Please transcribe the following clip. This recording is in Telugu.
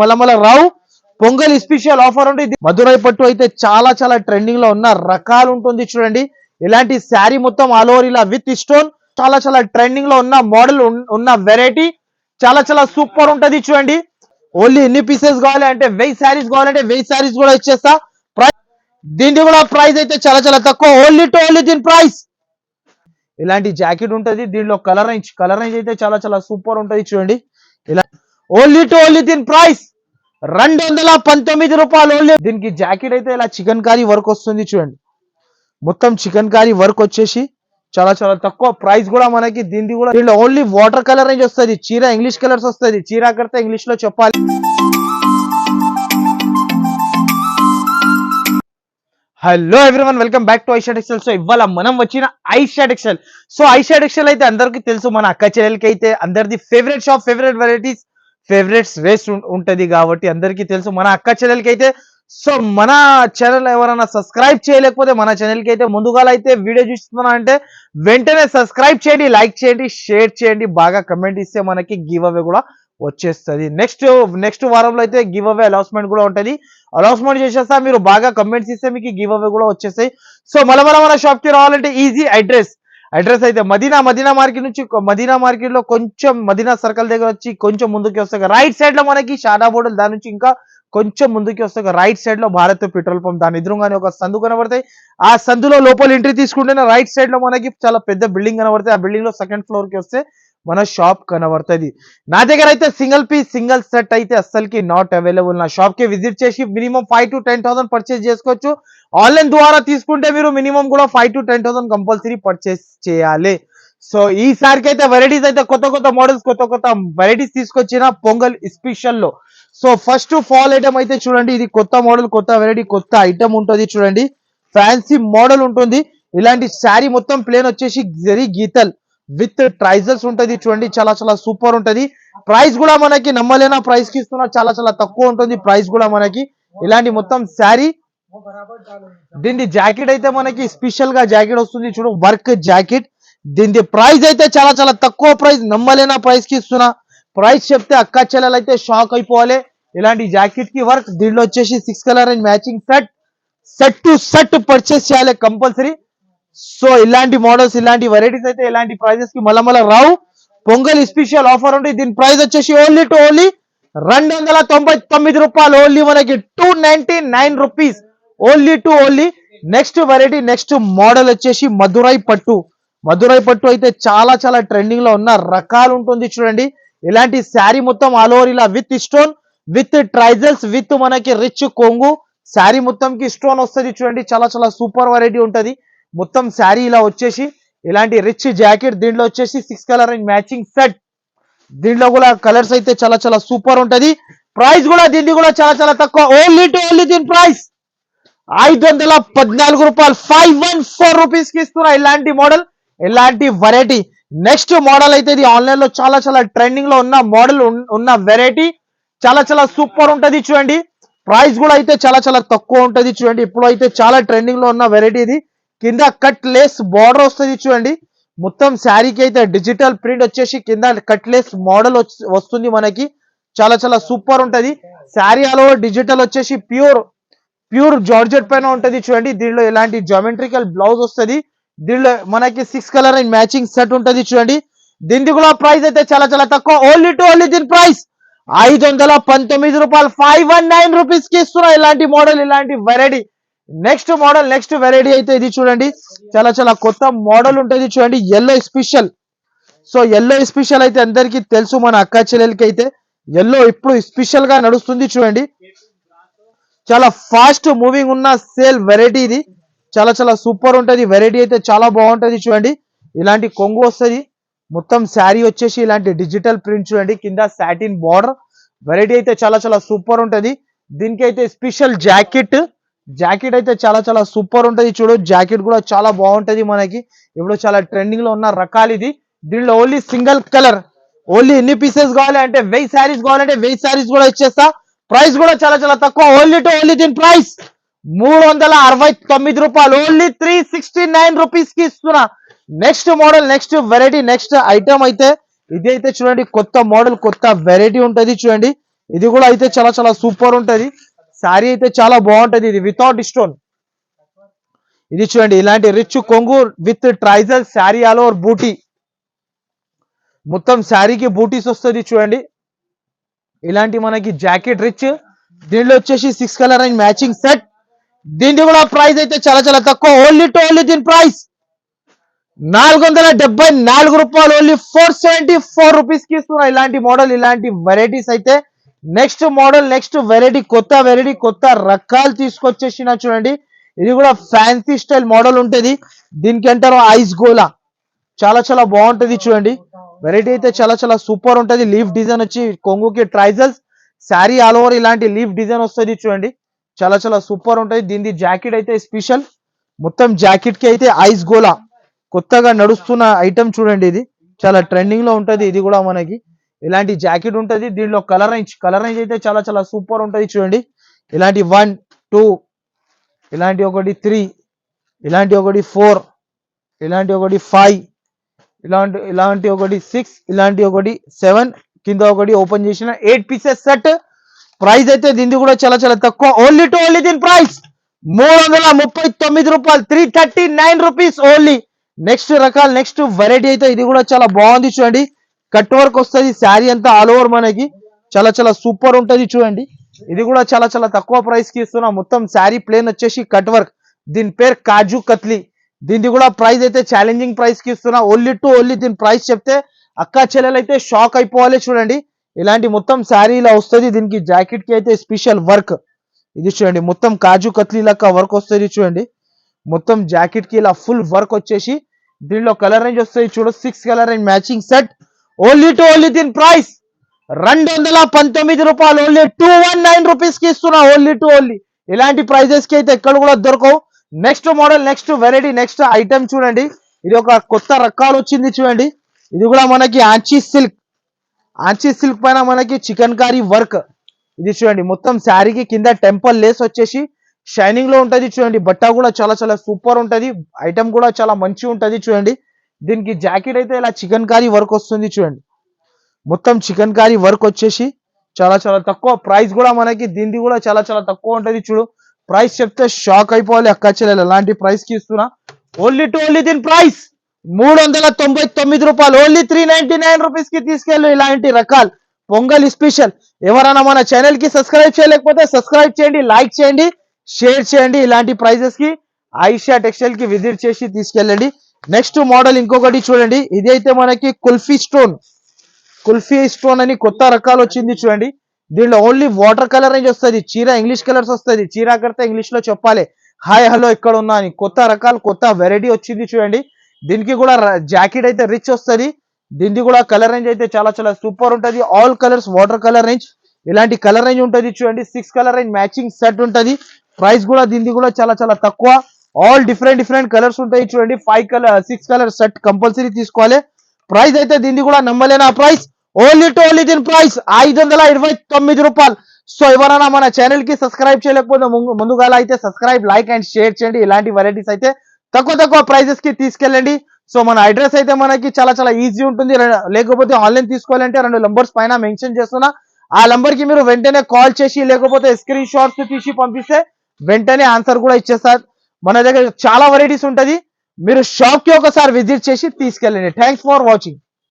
మళ్ళా రావు. పొంగల్ స్పెషల్ ఆఫర్ ఉంటుంది. మధురై పట్టు అయితే చాలా చాలా ట్రెండింగ్ లో ఉన్న రకాలు ఉంటుంది చూడండి. ఇలాంటి శారీ మొత్తం ఆల్ ఓవర్ ఇలా విత్ స్టోన్ చాలా చాలా ట్రెండింగ్ లో ఉన్న మోడల్ ఉన్న వెరైటీ చాలా చాలా సూపర్ ఉంటది చూడండి. ఓన్లీ ఎన్ని పీసెస్ కావాలి అంటే 1000 శారీస్ కావాలంటే 1000 శారీస్ కూడా ఇచ్చేస్తా. దీని కూడా ప్రైస్ అయితే చాలా చాలా తక్కువ. ఓన్లీ దీని ప్రైస్. ఇలాంటి జాకెట్ ఉంటది. దీనిలో కలర్ రేంజ్ అయితే చాలా చాలా సూపర్ ఉంటది చూడండి. ఇలా ఓన్లీ దీని ప్రైస్ 219 రూపాయలు. ఓన్లీ దీనికి జాకెట్ అయితే ఇలా చికెన్ కారీ వర్క్ వస్తుంది చూడండి. మొత్తం చికెన్ కారీ వర్క్ వచ్చేసి చాలా చాలా తక్కువ ప్రైస్ కూడా మనకి. దీనిలో ఓన్లీ వాటర్ కలర్ రేంజ్ వస్తుంది. చీర ఇంగ్లీష్ కలర్స్ వస్తుంది. చీర కడితే ఇంగ్లీష్ లో చెప్పాలి. Hello everyone, welcome back to Aisha textile. So ఇవాళ మనం వచ్చిన Aisha textile. So Aisha textile అయితే అందరికీ తెలుసు, మన అక్క చెల్లెలకి అయితే అందరిది favourite shop, favourite varieties, favourites రేస్ ఉంటది కాబట్టి అందరికీ తెలుసు మన అక్క చెల్లెలకి అయితే. సో మన ఛానల్ ఎవరైనా సబ్స్క్రైబ్ చేయలేకపోతే మన ఛానల్ కి అయితే ముందుగా అయితే వీడియో చూస్తున్నా అంటే వెంటనే సబ్స్క్రైబ్ చేయండి, లైక్ చేయండి, షేర్ చేయండి, బాగా కమెంట్ ఇస్తే మనకి గివ్ అవే కూడా వచ్చేస్తుంది. నెక్స్ట్ వారంలో అయితే గివ్ అవే అనౌన్స్మెంట్ కూడా ఉంటుంది. అనౌన్స్మెంట్ చేసేస్తా, మీరు బాగా కమెంట్స్ ఇస్తే మీకు గివ్ అవే కూడా వచ్చేస్తాయి. సో మన షాప్ కి రావాలంటే ఈజీ అడ్రస్ అయితే మదీనా మార్కెట్ నుంచి, మదీనా మార్కెట్ లో కొంచెం మదీనా సర్కిల్ దగ్గర వచ్చి కొంచెం ముందుకి వస్తాయి రైట్ సైడ్ లో మనకి షాదా బోర్డు, దాని నుంచి ఇంకా కొంచెం ముందుకి వస్తాయి రైట్ సైడ్ లో భారత్ పెట్రోల్ పంప్, దాని ఎదురుగానే ఒక సందు కనబడతాయి. ఆ సందులో లోపల ఎంట్రీ తీసుకుంటేనే రైట్ సైడ్ లో మనకి చాలా పెద్ద బిల్డింగ్ కనబడతాయి. ఆ బిల్డింగ్ లో సెకండ్ ఫ్లోర్ కి వస్తే మన షాప్ కనబడుతుంది. నా దగ్గర అయితే సింగిల్ పీస్ సింగిల్ సెట్ అయితే అస్సలకి నాట్ అవైలబుల్. నా షాప్ కి విజిట్ చేసి మినిమం 5 to 10,000 పర్చేస్ చేసుకోవచ్చు. ఆన్లైన్ ద్వారా తీసుకుంటే మీరు మినిమం కూడా 5 to 10,000 కంపల్సరీ పర్చేస్ చేయాలి. సో ఈసారికి అయితే వెరైటీస్ అయితే కొత్త మోడల్స్, కొత్త వెరైటీస్ తీసుకొచ్చిన పొంగల్ స్పెషల్ లో. సో ఫస్ట్ ఫాల్ ఐటమ్ అయితే చూడండి. ఇది కొత్త మోడల్, కొత్త వెరైటీ, కొత్త ఐటమ్ ఉంటుంది చూడండి. ఫ్యాన్సీ మోడల్ ఉంటుంది. ఇలాంటి శారీ మొత్తం ప్లేన్ వచ్చేసి జరీ గీతల్ విత్ ట్రైజల్స్ ఉంటది చూడండి. చాలా చాలా సూపర్ ఉంటది. ప్రైస్ కూడా మనకి నమ్మలేనా ప్రైస్ కి ఇస్తున్నా, చాలా చాలా తక్కువ ఉంటుంది ప్రైస్ కూడా మనకి. ఇలాంటి మొత్తం శారీ, దీని జాకెట్ అయితే మనకి స్పెషల్ గా జాకెట్ వస్తుంది చూడు, వర్క్ జాకెట్. దీని ప్రైస్ అయితే చాలా చాలా తక్కువ ప్రైస్, నమ్మలేనా ప్రైస్ కి ఇస్తున్నా. ప్రైస్ చెప్తే అక్క చెల్లెలు అయితే షాక్ అయిపోవాలి. ఇలాంటి జాకెట్ కి వర్క్, దీనిలో వచ్చేసి 6 colour and matching set to set purchase చేయాలి కంపల్సరీ. సో ఇలాంటి మోడల్స్, ఇలాంటి వెరైటీస్ అయితే ఇలాంటి ప్రైజెస్ కి మళ్ళా రావు. పొంగల్ స్పెషల్ ఆఫర్ ఉంటుంది. దీని ప్రైస్ వచ్చేసి ఓన్లీ 299 రూపాయలు. ఓన్లీ మనకి 299 rupees. Only. Next variety, next model వచ్చేసి మధురై పట్టు అయితే చాలా చాలా ట్రెండింగ్ లో ఉన్న రకాలు ఉంటుంది చూడండి. ఇలాంటి శారీ మొత్తం ఆల్ ఓవర్ ఇలా విత్ స్టోన్, విత్ ట్రైజల్స్, విత్ మనకి రిచ్ కొంగు. శారీ మొత్తం కి స్టోన్ వస్తుంది చూడండి. చాలా చాలా సూపర్ వెరైటీ ఉంటది. మొత్తం శారీ ఇలా వచ్చేసి ఇలాంటి రిచ్ జాకెట్, దీంట్లో వచ్చేసి 6 కలర్ అండ్ మ్యాచింగ్ సెట్. దీంట్లో కూడా కలర్స్ అయితే చాలా చాలా సూపర్ ఉంటది. ప్రైస్ కూడా దీన్ని కూడా చాలా చాలా తక్కువ. ఓన్లీ దీని ప్రైస్ 514 రూపాయలు. 514 రూపీస్ కి ఇస్తున్నా ఇలాంటి మోడల్, ఇలాంటి వెరైటీ. నెక్స్ట్ మోడల్ అయితే ఇది ఆన్లైన్ లో చాలా చాలా ట్రెండింగ్ లో ఉన్న మోడల్ ఉన్న వెరైటీ, చాలా చాలా సూపర్ ఉంటది చూడండి. ప్రైస్ కూడా అయితే చాలా చాలా తక్కువ ఉంటది చూడండి. ఇప్పుడు అయితే చాలా ట్రెండింగ్ లో ఉన్న వెరైటీ ఇది. కింద కట్ లేస్ బార్డర్ వస్తుంది చూడండి. మొత్తం శారీకి అయితే డిజిటల్ ప్రింట్ వచ్చేసి కింద కట్ లేస్ మోడల్ వస్తుంది మనకి. చాలా చాలా సూపర్ ఉంటది. శారీ ఆల్ ఓవర్ డిజిటల్ వచ్చేసి ప్యూర్ జార్జెట్ పైన ఉంటది చూడండి. దీనిలో ఇలాంటి జామెట్రికల్ బ్లౌజ్ వస్తుంది. దీనిలో మనకి 6 కలర్ అండ్ మ్యాచింగ్ సెట్ ఉంటది చూడండి. దీనికి కూడా ప్రైస్ అయితే చాలా చాలా తక్కువ. ఓన్లీ దీని ప్రైస్ 519 రూపాయలు. 519 రూపీస్ కి ఇస్తున్నా ఇలాంటి మోడల్, ఇలాంటి variety. Next model, next variety అయితే ఇది చూడండి. చాలా చాలా కొత్త మోడల్ ఉంటుంది చూడండి. Yellow special. So yellow special అయితే అందరికీ తెలుసు, మన అక్క చెల్లెలకి అయితే ఎల్లో ఇప్పుడు స్పెషల్ గా నడుస్తుంది చూడండి. చాలా ఫాస్ట్ మూవింగ్ ఉన్న సేల్ వెరైటీ ఇది. చాలా చాలా సూపర్ ఉంటది వెరైటీ అయితే, చాలా బాగుంటది చూడండి. ఇలాంటి కొంగు వస్తుంది. మొత్తం శారీ వచ్చేసి ఇలాంటి డిజిటల్ ప్రింట్ చూడండి. కింద సాటిన్ బార్డర్ వెరైటీ అయితే చాలా చాలా సూపర్ ఉంటది. దీనికి అయితే స్పెషల్ జాకెట్ అయితే చాలా చాలా సూపర్ ఉంటది చూడు. జాకెట్ కూడా చాలా బాగుంటది మనకి. ఇప్పుడు చాలా ట్రెండింగ్ లో ఉన్న రకాలు ఇది. దీనిలో ఓన్లీ సింగిల్ కలర్, ఓన్లీ ఎన్ని పీసెస్ కావాలి అంటే 1000 శారీస్ కావాలంటే 1000 శారీస్ కూడా ఇచ్చేస్తా. ప్రైస్ కూడా చాలా చాలా తక్కువ. ఓన్లీ దీని ప్రైస్ 369 రూపాయలు. ఓన్లీ 369 రూపీస్ కి ఇస్తున్నా. Next model, next variety, next item అయితే ఇది అయితే చూడండి. కొత్త మోడల్, కొత్త వెరైటీ ఉంటది చూడండి. ఇది కూడా అయితే చాలా చాలా సూపర్ ఉంటది. శారీ అయితే చాలా బాగుంటది. ఇది వితౌట్ స్టోన్. ఇది చూడండి ఇలాంటి రిచ్ కొంగు విత్ ట్రైజల్ శారీ ఆల్ ఓవర్ బూటీ. మొత్తం శారీకి బూటీస్ వస్తుంది చూడండి. ఇలాంటి మనకి జాకెట్ రిచ్. దీనిలో వచ్చేసి 6 కలర్ అండ్ మ్యాచింగ్ సెట్. దీని కూడా ప్రైస్ అయితే చాలా చాలా తక్కువ. ఓన్లీ టు ఓన్లీ దీని ప్రైస్ 474 రూపాయలు. ఓన్లీ 474 రూపీస్ కి ఇస్తున్నా. ఇలాంటి మోడల్ ఇలాంటి వెరైటీస్ అయితే నెక్స్ట్ మోడల్ నెక్స్ట్ వెరైటీ కొత్త రకాలు తీసుకొచ్చేసిన చూడండి. ఇది కూడా ఫ్యాన్సీ స్టైల్ మోడల్ ఉంటుంది. దీనికి అంటారు ఐస్ గోలా. చాలా చాలా బాగుంటది చూడండి. వెరైటీ అయితే చాలా చాలా సూపర్ ఉంటది. లీఫ్ డిజైన్ వచ్చి కొంగుకి ట్రైజల్స్ శారీ ఆల్ ఓవర్ ఇలాంటి లీఫ్ డిజైన్ వస్తుంది చూడండి. చాలా చాలా సూపర్ ఉంటది. దీని జాకెట్ అయితే స్పెషల్. మొత్తం జాకెట్ కి అయితే ఐస్ గోలా కొత్తగా నడుస్తున్న ఐటమ్ చూడండి. ఇది చాలా ట్రెండింగ్ లో ఉంటది. ఇది కూడా మనకి ఇలాంటి జాకెట్ ఉంటది. దీనిలో కలర్ రేంజ్ అయితే చాలా చాలా సూపర్ ఉంటది చూడండి. ఇలాంటి 1, 2, ఇలాంటి ఒకటి 3, ఇలాంటి ఒకటి 4, ఇలాంటి ఒకటి 5, ఇలాంటి ఒకటి 6, ఇలాంటి ఒకటి 7, కింద ఒకటి ఓపెన్ చేసిన 8 పీసెస్ సెట్. ప్రైస్ అయితే దీన్ని కూడా చాలా చాలా తక్కువ. ఓన్లీ టు ఓన్లీ దీని ప్రైస్ 339 రూపాయలు. 339 రూపీస్ ఓన్లీ. నెక్స్ట్ రకాలు నెక్స్ట్ వెరైటీ అయితే ఇది కూడా చాలా బాగుంది చూడండి. కట్ వర్క్ వస్తుంది శారీ అంతా ఆల్ ఓవర్ మనకి చాలా చాలా సూపర్ ఉంటది చూడండి. ఇది కూడా చాలా చాలా తక్కువ ప్రైస్ కి ఇస్తున్నా. మొత్తం శారీ ప్లేన్ వచ్చేసి కట్ వర్క్. దీని పేరు కాజు కత్లీ. దీనికి కూడా ప్రైస్ అయితే ఛాలెంజింగ్ ప్రైస్ కి ఇస్తున్నా. ఓన్లీ టు ఓన్లీ దీని ప్రైస్ చెప్తే అక్క చెల్లెలు అయితే షాక్ అయిపోవాలి చూడండి. ఇలాంటి మొత్తం శారీ ఇలా వస్తుంది. దీనికి జాకెట్ కి అయితే స్పెషల్ వర్క్. ఇది చూడండి మొత్తం కాజు కత్లీ లెక్క వర్క్ వస్తుంది చూడండి. మొత్తం జాకెట్ కి ఇలా ఫుల్ వర్క్ వచ్చేసి దీనిలో కలర్ రేంజ్ వస్తుంది చూడు. 6 colour range matching set. Only to only దీని ప్రైస్ 219 రూపాయలు. ఓన్లీ 219 రూపీస్ కి ఇస్తున్నా. Only to only. ఇలాంటి ప్రైజెస్ కి అయితే ఎక్కడ కూడా దొరకవు. Next model next variety next item చూడండి. ఇది ఒక కొత్త రకాలు వచ్చింది చూడండి. ఇది కూడా మనకి ఆంచీ సిల్క్ పైన మనకి చికెన్ కారీ వర్క్. ఇది చూడండి మొత్తం శారీకి కింద టెంపుల్ లేస్ వచ్చేసి షైనింగ్ లో ఉంటది చూడండి. బట్ట కూడా చాలా చాలా సూపర్ ఉంటది. ఐటమ్ కూడా చాలా మంచి ఉంటది చూడండి. దీనికి జాకెట్ అయితే ఇలా చికెన్ కారీ వర్క్ వస్తుంది చూడండి. మొత్తం చికెన్ కారీ వర్క్ వచ్చేసి చాలా చాలా తక్కువ. ప్రైస్ కూడా మనకి దీనికి కూడా చాలా చాలా తక్కువ ఉంటది చూడు. ప్రైస్ చెప్తే షాక్ అయిపోవాలి అక్క చెల్లెలు. ఎలాంటి ప్రైస్ కి ఇస్తున్నా. ఓన్లీ టు ఓన్లీ దీని ప్రైస్ 399 రూపాయలు. ఓన్లీ 399 రూపీస్ కి తీసుకెళ్ళు. ఇలాంటి రకాలు పొంగల్ స్పెషల్. ఎవరైనా మన ఛానల్ కి సబ్స్క్రైబ్ చేయలేకపోతే సబ్స్క్రైబ్ చేయండి, లైక్ చేయండి, షేర్ చేయండి. ఇలాంటి ప్రైజెస్ కి ఆయిషా టెక్స్టైల్ కి విజిట్ చేసి తీసుకెళ్ళండి. నెక్స్ట్ మోడల్ ఇంకొకటి చూడండి. ఇది అయితే మనకి కుల్ఫీ స్టోన్ అని కొత్త రకాలు వచ్చింది చూడండి. దీనిలో ఓన్లీ వాటర్ కలర్ రేంజ్ వస్తుంది. చీర ఇంగ్లీష్ కలర్స్ వస్తుంది. చీర కడితే ఇంగ్లీష్ లో చెప్పాలి హాయ్ హలో ఇక్కడ ఉన్నా అని. కొత్త రకాలు కొత్త వెరైటీ వచ్చింది చూడండి. దీనికి కూడా జాకెట్ అయితే రిచ్ వస్తుంది. దీనికి కూడా కలర్ రేంజ్ అయితే చాలా చాలా సూపర్ ఉంటది. All colours water colour range. ఇలాంటి కలర్ రేంజ్ ఉంటది చూడండి. 6 కలర్ రేంజ్ మ్యాచింగ్ సెట్ ఉంటది. ప్రైస్ కూడా దీనికి కూడా చాలా చాలా తక్కువ. ఆల్ డిఫరెంట్ కలర్స్ ఉంటాయి చూడండి. 6 కలర్ సెట్ కంపల్సరీ తీసుకోవాలి. ప్రైస్ అయితే దీనికి కూడా నమ్మలేనా ప్రైస్. ఓన్లీ టు ఓన్లీ దీని ప్రైస్ 529 రూపాయలు. సో ఎవరైనా మన ఛానల్ కి సబ్స్క్రైబ్ చేయలేకపోతే ముందుగా అయితే సబ్స్క్రైబ్, లైక్ అండ్ షేర్ చేయండి. ఇలాంటి వెరైటీస్ అయితే తక్కువ ప్రైజెస్ కి తీసుకెళ్ళండి. సో మన అడ్రస్ అయితే మనకి చాలా చాలా ఈజీ ఉంటుంది. లేకపోతే ఆన్లైన్ తీసుకోవాలంటే 2 నంబర్స్ పైన మెన్షన్ చేస్తున్నా. ఆ నంబర్ కి మీరు వెంటనే కాల్ చేసి లేకపోతే స్క్రీన్ షాట్స్ తీసి పంపిస్తే వెంటనే ఆన్సర్ కూడా ఇచ్చేస్తారు. మన దగ్గర చాలా వెరైటీస్ ఉంటది. మీరు షాప్ కి ఒకసారి విజిట్ చేసి తీసుకెళ్ళండి. Thanks for watching.